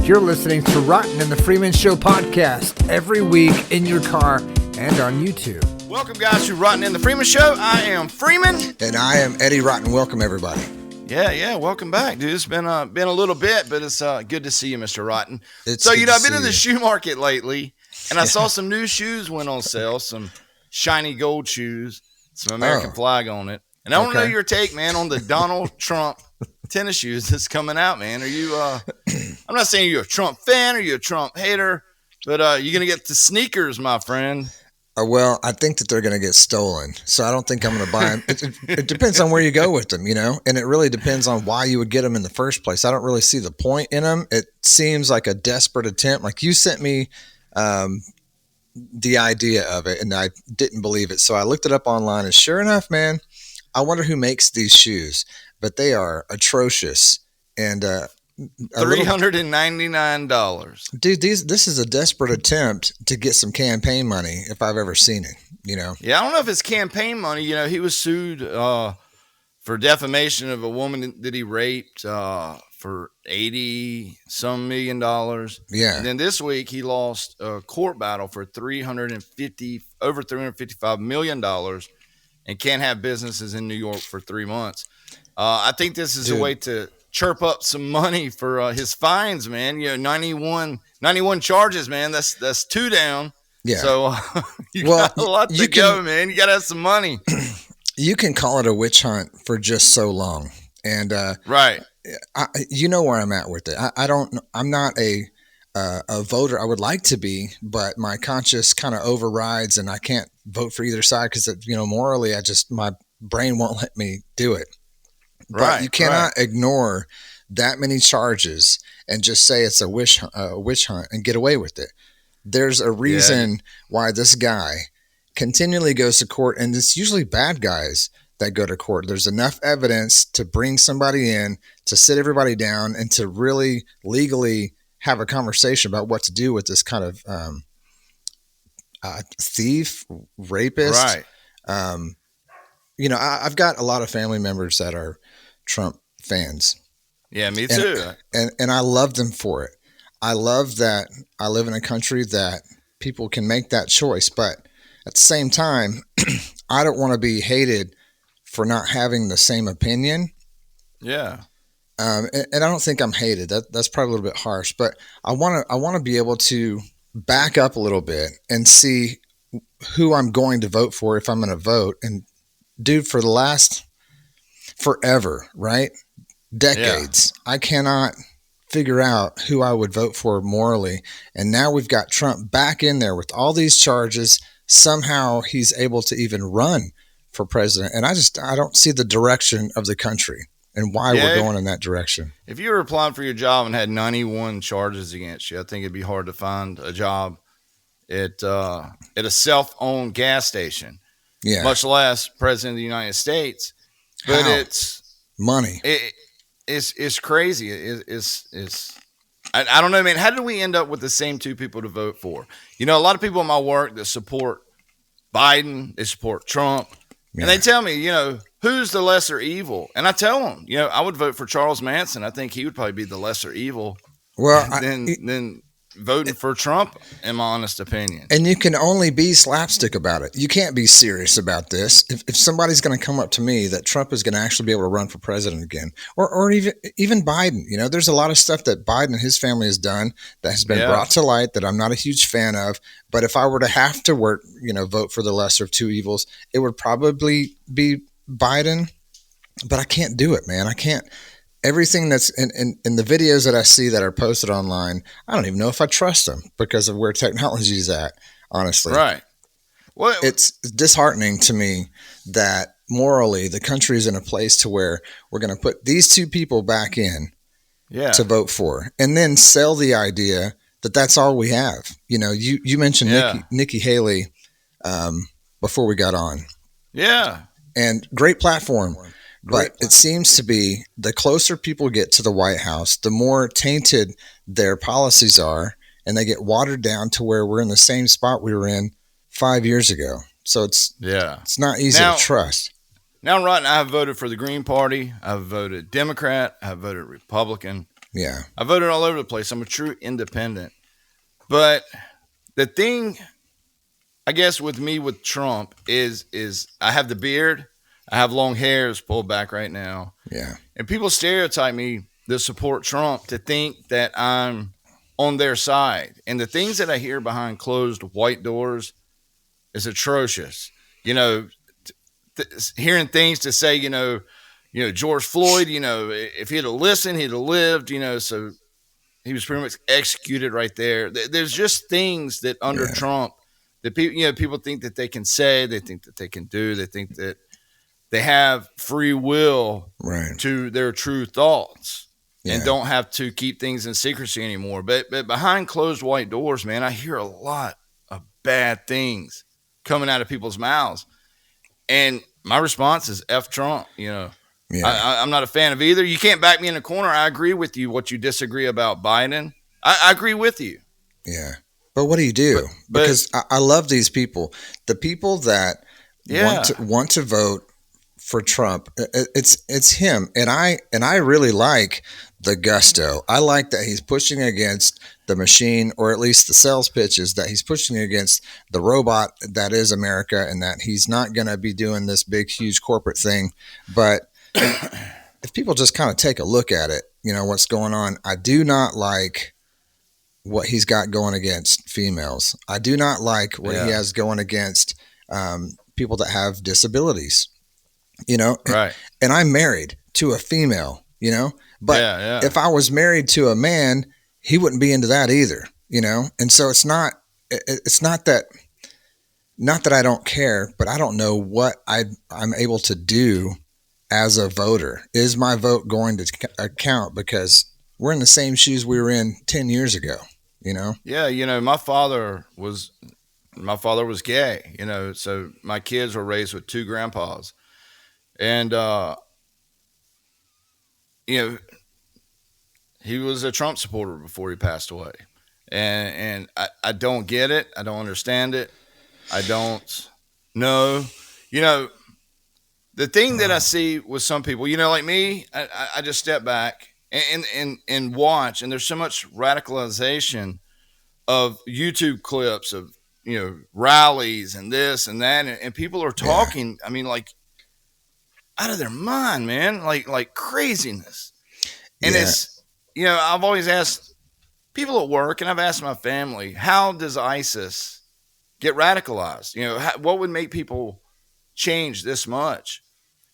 You're listening to Rotten and the Freeman Show podcast every week in your car and on YouTube. Welcome, guys, to Rotten and the Freeman Show. I am Freeman. And I am Eddie Rotten. Welcome, everybody. Yeah, welcome back, dude. It's been a little bit, but it's good to see you, Mr. Rotten. I've been in the shoe market lately, and I saw some new shoes went on sale, some shiny gold shoes, some American flag on it. And I want to know your take, man, on the Donald Trump tennis shoes that's coming out, man. Are you, I'm not saying you're a Trump fan or you're a Trump hater, but you're going to get the sneakers, my friend. Well, I think that they're going to get stolen, so I don't think I'm going to buy them. It depends on where you go with them, you know, and it really depends on why you would get them in the first place. I don't really see the point in them. It seems like a desperate attempt. Like you sent me the idea of it, and I didn't believe it, so I looked it up online, and sure enough, man, I wonder who makes these shoes, but they are atrocious and $399. Dude, this is a desperate attempt to get some campaign money if I've ever seen it, you know? Yeah, I don't know if it's campaign money. You know, he was sued for defamation of a woman that he raped for $80-some million. Yeah. And then this week he lost a court battle for over $355 million and can't have businesses in New York for 3 months. I think this is a way to chirp up some money for his fines, man. You know, 91 charges, man. That's 2 down. Yeah. So you got a lot to go, man. You got to have some money. You can call it a witch hunt for just so long. And right. You know where I'm at with it. I'm not a voter. I would like to be, but my conscience kind of overrides and I can't vote for either side because, you know, morally, my brain won't let me do it. But you cannot ignore that many charges and just say it's a witch hunt and get away with it. There's a reason why this guy continually goes to court, and it's usually bad guys that go to court. There's enough evidence to bring somebody in, to sit everybody down, and to really legally have a conversation about what to do with this kind of thief, rapist. Right. You know, I've got a lot of family members that are Trump fans. Yeah, me too. And I love them for it. I love that I live in a country that people can make that choice. But at the same time, I don't want to be hated for not having the same opinion. Yeah. And I don't think I'm hated. That's probably a little bit harsh. But I want to be able to back up a little bit and see who I'm going to vote for if I'm going to vote. And dude, for the last forever, right? Decades. Yeah. I cannot figure out who I would vote for morally. And now we've got Trump back in there with all these charges. Somehow he's able to even run for president. And I don't see the direction of the country and why we're going in that direction. If you were applying for your job and had 91 charges against you, I think it'd be hard to find a job at a self-owned gas station. Yeah. Much less president of the United States. But it's money. It's crazy. I don't know, man. How did we end up with the same 2 people to vote for? You know, a lot of people in my work that support Biden, they support Trump, and they tell me, you know, who's the lesser evil? And I tell them, you know, I would vote for Charles Manson. I think he would probably be the lesser evil. Well, than voting for Trump, in my honest opinion. And you can only be slapstick about it. You can't be serious about this. If somebody's going to come up to me that Trump is going to actually be able to run for president again, or even Biden, you know, there's a lot of stuff that Biden and his family has done that has been brought to light that I'm not a huge fan of. But if I were to have to vote for the lesser of 2 evils, it would probably be Biden. But I can't do it, man. I can't. Everything that's in the videos that I see that are posted online, I don't even know if I trust them because of where technology is at, honestly. Right. Well, it's disheartening to me that morally the country is in a place to where we're going to put these 2 people back in to vote for and then sell the idea that that's all we have. You know, you mentioned Nikki Haley before we got on. Yeah. And great platform. But it seems to be the closer people get to the White House, the more tainted their policies are, and they get watered down to where we're in the same spot we were in 5 years ago. So it's not easy to trust. Now, right now, I have voted for the Green Party. I've voted Democrat. I've voted Republican. Yeah. I voted all over the place. I'm a true independent. But the thing, I guess, with me with Trump is I have the beard. I have long hair. It's pulled back right now. Yeah. And people stereotype me that support Trump to think that I'm on their side. And the things that I hear behind closed white doors is atrocious. Hearing things to say, George Floyd, if he'd have listened, he'd have lived, so he was pretty much executed right there. There's just things that under Trump that people think that they can say, they think that they can do, they think that they have free will to their true thoughts and don't have to keep things in secrecy anymore. But behind closed white doors, man, I hear a lot of bad things coming out of people's mouths. And my response is F Trump, I'm not a fan of either. You can't back me in a corner. I agree with you. What you disagree about Biden, I agree with you. Yeah. But what do you do? Because I love these people. The people that want to vote for Trump, it's him. And I really like the gusto. I like that he's pushing against the machine, or at least the sales pitches that he's pushing against the robot that is America, and that he's not going to be doing this big, huge corporate thing. But if people just kind of take a look at it, what's going on, I do not like what he's got going against females. I do not like what he has going against people that have disabilities, Right. And I'm married to a female, but if I was married to a man, he wouldn't be into that either, And so it's not that I don't care, but I don't know what I'm able to do as a voter. Is my vote going to count? Because we're in the same shoes we were in 10 years ago, Yeah. My father was gay, so my kids were raised with two grandpas. And, he was a Trump supporter before he passed away. And I don't get it. I don't understand it. I don't know. The thing that I see with some people, like me, I just step back and watch. And there's so much radicalization of YouTube clips of, rallies and this and that. And people are talking, like, out of their mind, man, like craziness. And it's, I've always asked people at work, and I've asked my family, how does ISIS get radicalized? What would make people change this much?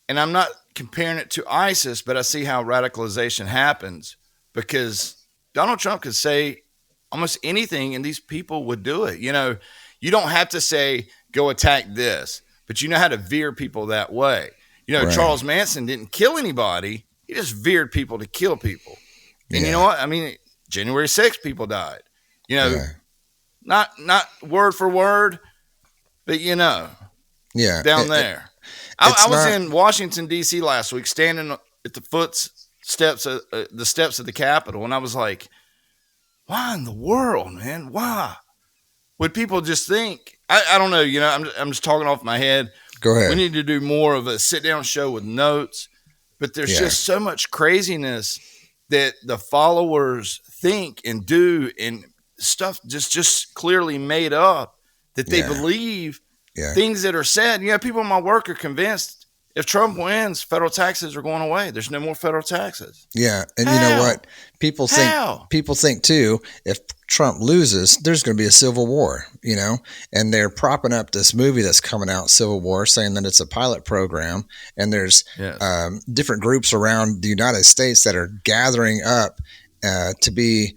And I'm not comparing it to ISIS, but I see how radicalization happens, because Donald Trump could say almost anything and these people would do it. You don't have to say, go attack this, but you know how to veer people that way. Right. Charles Manson didn't kill anybody. He just veered people to kill people. And you know what? January 6th, people died. Not word for word, but down there. I was in Washington, D.C. last week, standing at the steps of the Capitol, and I was like, why in the world, man? Why would people just think? I don't know. I'm just talking off my head. Go ahead. We need to do more of a sit-down show with notes, but there's just so much craziness that the followers think and do, and stuff just clearly made up, that they believe things that are said. People in my work are convinced if Trump wins, federal taxes are going away. There's no more federal taxes. Yeah, and you know what? People think too, if Trump loses, there's going to be a civil war, and they're propping up this movie that's coming out, Civil War, saying that it's a pilot program, and there's different groups around the United States that are gathering up to be,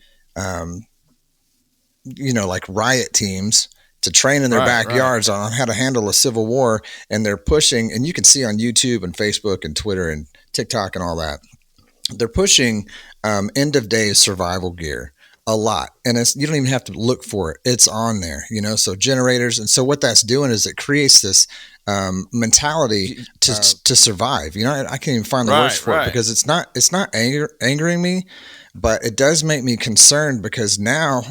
like riot teams, to train in their backyards on how to handle a civil war. And they're pushing, and you can see on YouTube and Facebook and Twitter and TikTok and all that, they're pushing end of days survival gear a lot. And you don't even have to look for it. It's on there, so generators. And so what that's doing is it creates this mentality to survive. I can't even find the words for it, because it's not angering me, but it does make me concerned, because now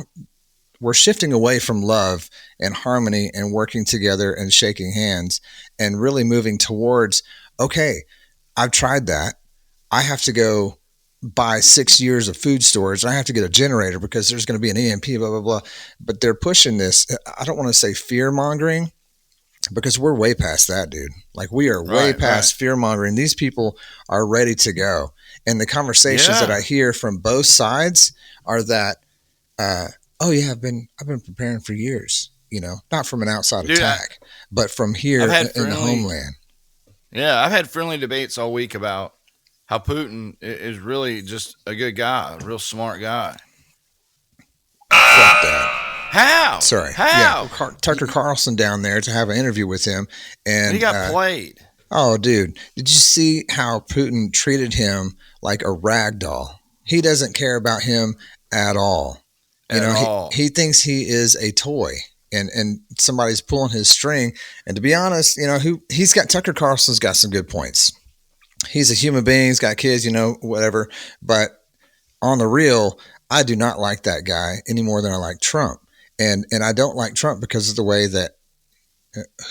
we're shifting away from love and harmony and working together and shaking hands, and really moving towards, okay, I've tried that. I have to go buy 6 years of food storage. I have to get a generator because there's going to be an EMP, blah, blah, blah. But they're pushing this. I don't want to say fear mongering because we're way past that, dude. Like we are way past fear mongering. These people are ready to go. And the conversations that I hear from both sides are that, oh yeah, I've been preparing for years, not from an outside attack, but from here in the homeland. Yeah. I've had friendly debates all week about how Putin is really just a good guy, a real smart guy. Fuck that. How? Sorry. How? Yeah. Tucker Carlson down there to have an interview with him. And he got played. Oh, dude. Did you see how Putin treated him like a rag doll? He doesn't care about him at all. He thinks he is a toy. And somebody's pulling his string. And to be honest, Tucker Carlson's got some good points. He's a human being. He's got kids, whatever. But on the real, I do not like that guy any more than I like Trump. And I don't like Trump because of the way that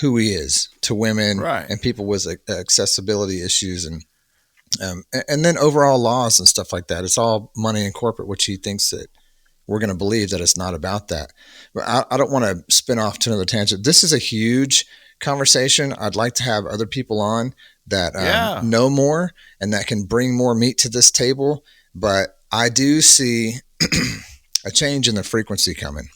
who he is to women and people with accessibility issues and then overall laws and stuff like that. It's all money and corporate, which he thinks that we're going to believe that it's not about that. But I don't want to spin off to another tangent. This is a huge conversation. I'd like to have other people on that know more and that can bring more meat to this table. But I do see a change in the frequency coming.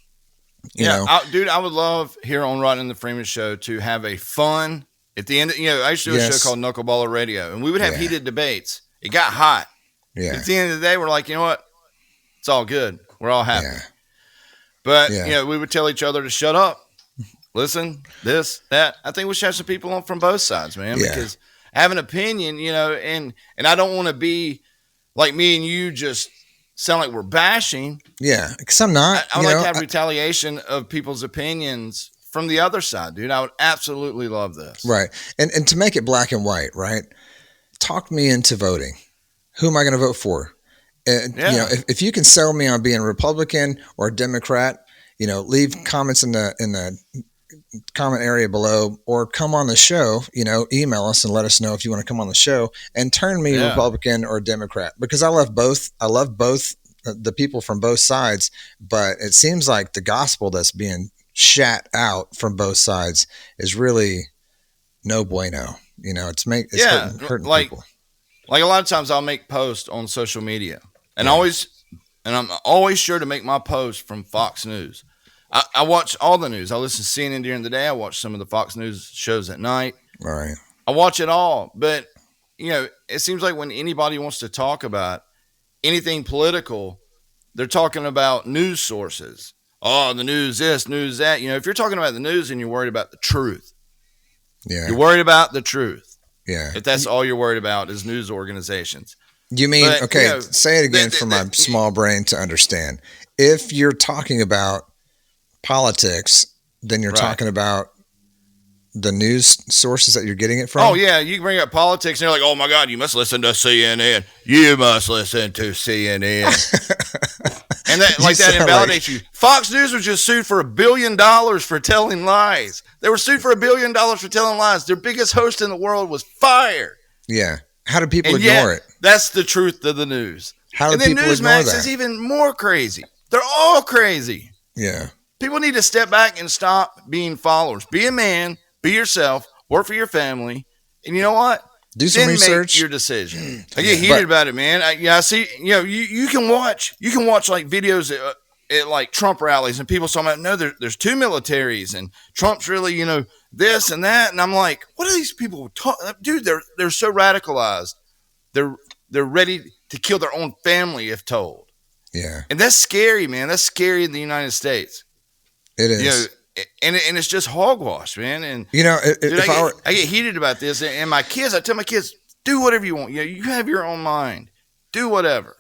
Dude, I would love here on Rod and the Freeman Show to have a fun at the end. I used to do a show called Knuckleballer Radio, and we would have heated debates. It got hot. Yeah. At the end of the day, we're like, you know what? It's all good. We're all happy. Yeah. But we would tell each other to shut up, listen, this, that. I think we should have some people on from both sides, man, because I have an opinion, and I don't want to be like me and you just sound like we're bashing. Yeah, because I'm not. I would like to have retaliation of people's opinions from the other side, dude. I would absolutely love this. Right. And to make it black and white, right? Talk me into voting. Who am I going to vote for? If you can sell me on being Republican or Democrat, leave comments in the comment area below or come on the show, email us and let us know if you want to come on the show and turn me Republican or Democrat because I love both. I love both the people from both sides, but it seems like the gospel that's being shat out from both sides is really no bueno. It's hurting people. Like a lot of times I'll make posts on social media and I'm always sure to make my post from Fox News. I watch all the news. I listen to CNN during the day. I watch some of the Fox News shows at night. Right. I watch it all. But, it seems like when anybody wants to talk about anything political, they're talking about news sources. Oh, the news this, news that. If you're talking about the news and you're worried about the truth. Yeah. You're worried about the truth. Yeah. If that's all you're worried about is news organizations. You mean, say it again for my small brain to understand. If you're talking about politics, then you're talking about the news sources that you're getting it from? Oh, yeah. You can bring up politics and you're like, oh, my God, you must listen to CNN. You must listen to CNN. And that invalidates you. Fox News was just sued for $1 billion for telling lies. They were sued for $1 billion for telling lies. Their biggest host in the world was fired. Yeah. How do people ignore it? That's the truth of the news. How do people ignore that? And then Newsmax is even more crazy. They're all crazy. Yeah. People need to step back and stop being followers. Be a man. Be yourself. Work for your family. And you know what? Do some research. Make your decision. I get heated about it, man. I see. You can watch like videos at like Trump rallies, and people talking about no, there's two militaries, and Trump's really this and that, and I'm like, what are these people talking? Dude, they're so radicalized. They're ready to kill their own family if told. Yeah, and that's scary, man. That's scary in the United States. It is. And it's just hogwash, man. And I get heated about this, and my kids, I tell my kids, do whatever you want. You have your own mind. Do whatever.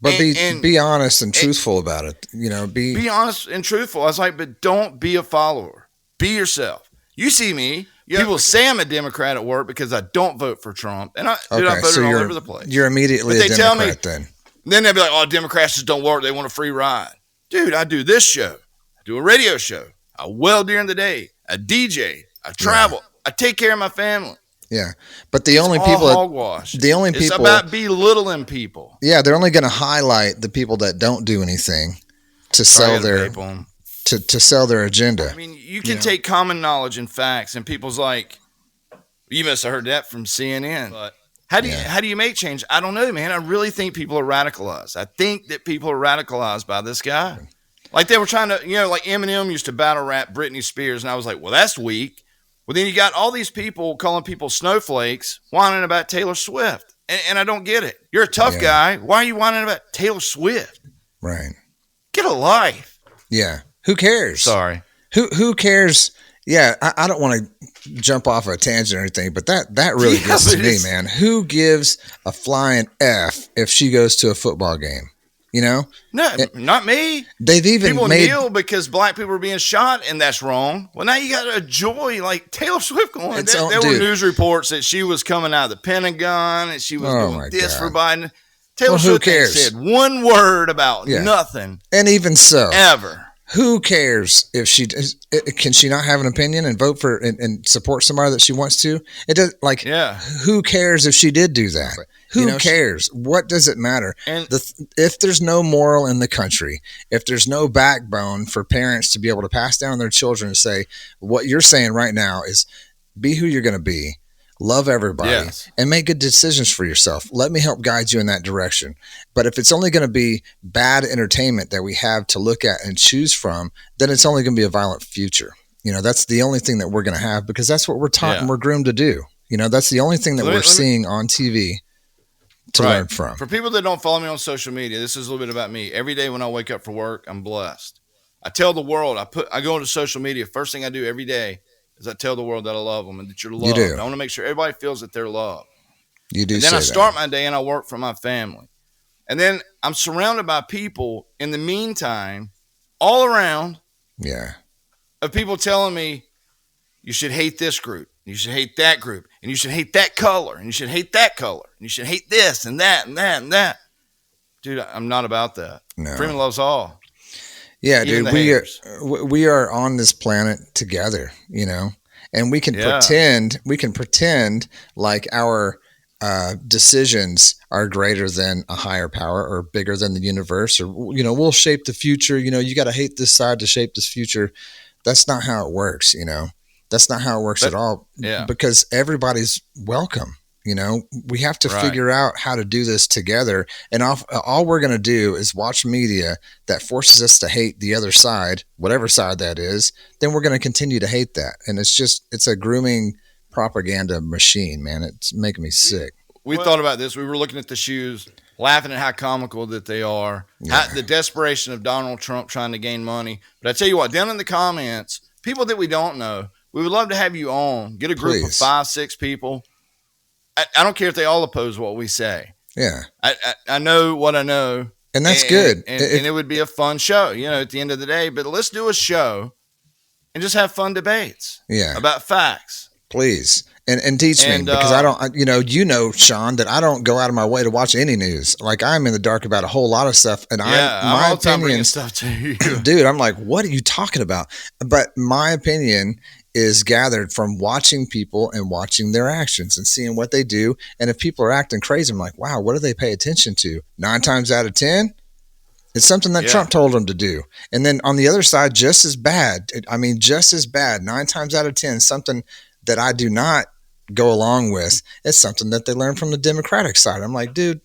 But be honest and truthful about it. Be honest and truthful. I was like, but don't be a follower. Be yourself. You see me. People say I'm a Democrat at work because I don't vote for Trump, and I voted all over the place. You're immediately a Democrat then. Then they'll be like, oh, Democrats just don't work. They want a free ride. Dude, I do this show. I do a radio show. I weld during the day. I DJ. I travel. I take care of my family. Yeah, but the It's only all people, hogwash. It's It's about belittling people. yeah, they're only going to highlight the people that don't do anything to sell their to sell their agenda. I mean, you can take common knowledge and facts, and people's like, you must have heard that from CNN. But how do you make change? I don't know, man. I really think people are radicalized. I think that people are radicalized by this guy. Like they were trying to, like Eminem used to battle rap Britney Spears, and I was like, well, that's weak. Well, then you got all these people calling people snowflakes, whining about Taylor Swift. And I don't get it. You're a tough guy. Why are you whining about Taylor Swift? Right. Get a life. Yeah. Who cares? Sorry. Who cares? Yeah, I don't want to jump off a tangent or anything, but that really gets to me, man. Who gives a flying F if she goes to a football game? No, not me. They've even people kneel because black people are being shot, and that's wrong. Well, now you got a joy like Taylor Swift going. There were news reports that she was coming out of the Pentagon and she was doing this for Biden. Taylor Swift said one word about nothing, and even so, ever. Who cares if can she not have an opinion and vote for and support somebody that she wants to? It does who cares if she did do that? Who cares? What does it matter? And if there's no moral in the country, if there's no backbone for parents to be able to pass down their children and say, what you're saying right now is be who you're going to be. Love everybody and make good decisions for yourself. Let me help guide you in that direction. But if it's only going to be bad entertainment that we have to look at and choose from, then it's only going to be a violent future. That's the only thing that we're going to have because that's what we're taught and we're groomed to do. That's the only thing that we're seeing on TV to learn from. For people that don't follow me on social media, this is a little bit about me. Every day when I wake up for work, I'm blessed. I tell the world, I go into social media. First thing I do every day is I tell the world that I love them and that you're loved. I want to make sure everybody feels that they're loved. You do. And then I start my day and I work for my family. And then I'm surrounded by people in the meantime, all around. Yeah. Of people telling me you should hate this group, you should hate that group, and you should hate that color, and you should hate that color, and you should hate this and that and that and that. Dude, I'm not about that. No. Freeman loves all. Yeah, dude, we are on this planet together, and we can pretend like our decisions are greater than a higher power or bigger than the universe, or we'll shape the future. You got to hate this side to shape this future. That's not how it works. That's not how it works at all. Yeah. Because everybody's welcome. We have to figure out how to do this together. And all we're going to do is watch media that forces us to hate the other side, whatever side that is. Then we're going to continue to hate that. And it's a grooming propaganda machine, man. It's making me sick. We thought about this. We were looking at the shoes, laughing at how comical that they are, the desperation of Donald Trump trying to gain money. But I tell you what, down in the comments, people that we don't know, we would love to have you on. Get a group of 5-6 people. I don't care if they all oppose what we say. Yeah. I know what I know. And that's good. And it would be a fun show, at the end of the day. But let's do a show and just have fun debates about facts. Please. And teach me because I don't, Sean, that I don't go out of my way to watch any news. Like I'm in the dark about a whole lot of stuff. And my opinion stuff to you. Dude, I'm like, what are you talking about? But my opinion is gathered from watching people and watching their actions and seeing what they do. And if people are acting crazy, I'm like, wow, what do they pay attention to? 9 times out of 10, it's something that Trump told them to do. And then on the other side, just as bad. 9 times out of 10, something that I do not go along with is something that they learn from the Democratic side. I'm like, dude,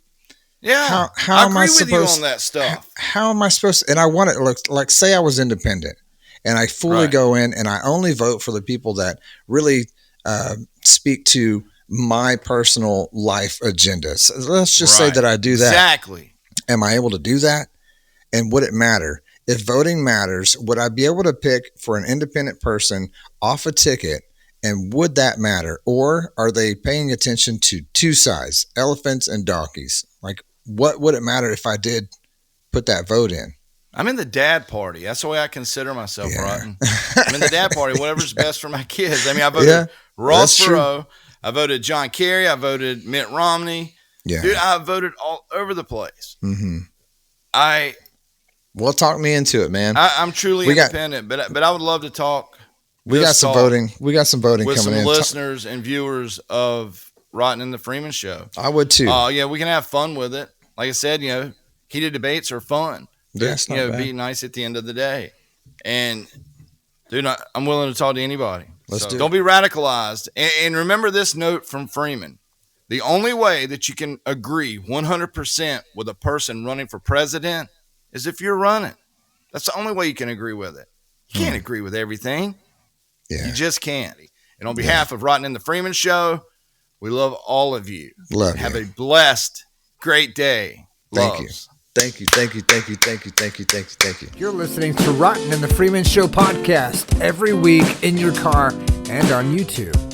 how am I supposed with you on that stuff? How am I supposed to? And I want it like say I was independent. And I fully go in and I only vote for the people that really speak to my personal life agenda. So let's just say that I do that. Exactly. Am I able to do that? And would it matter? If voting matters, would I be able to pick for an independent person off a ticket? And would that matter? Or are they paying attention to two sides, elephants and donkeys? Like, what would it matter if I did put that vote in? I'm in the dad party. That's the way I consider myself, Rotten. I'm in the dad party, whatever's best for my kids. I voted Ross Perot. I voted John Kerry. I voted Mitt Romney. Yeah. Dude, I voted all over the place. Mm-hmm. Well, talk me into it, man. I'm truly independent, but I would love to talk We got some voting. We got some voting with coming some in. Listeners and viewers of Rotten and the Freeman Show. I would too. Yeah, we can have fun with it. Like I said, heated debates are fun. Yeah, it's not bad. Be nice at the end of the day. And dude, I'm willing to talk to anybody. Don't be radicalized. And remember this note from Freeman. The only way that you can agree 100% with a person running for president is if you're running. That's the only way you can agree with it. You can't agree with everything. Yeah. You just can't. And on behalf of Rotten and the Freeman Show, we love all of you. Have a blessed, great day. Thank you. Thank you. Thank you. Thank you. Thank you. Thank you. Thank you. Thank you. You're listening to Rotten and the Freeman Show podcast every week in your car and on YouTube.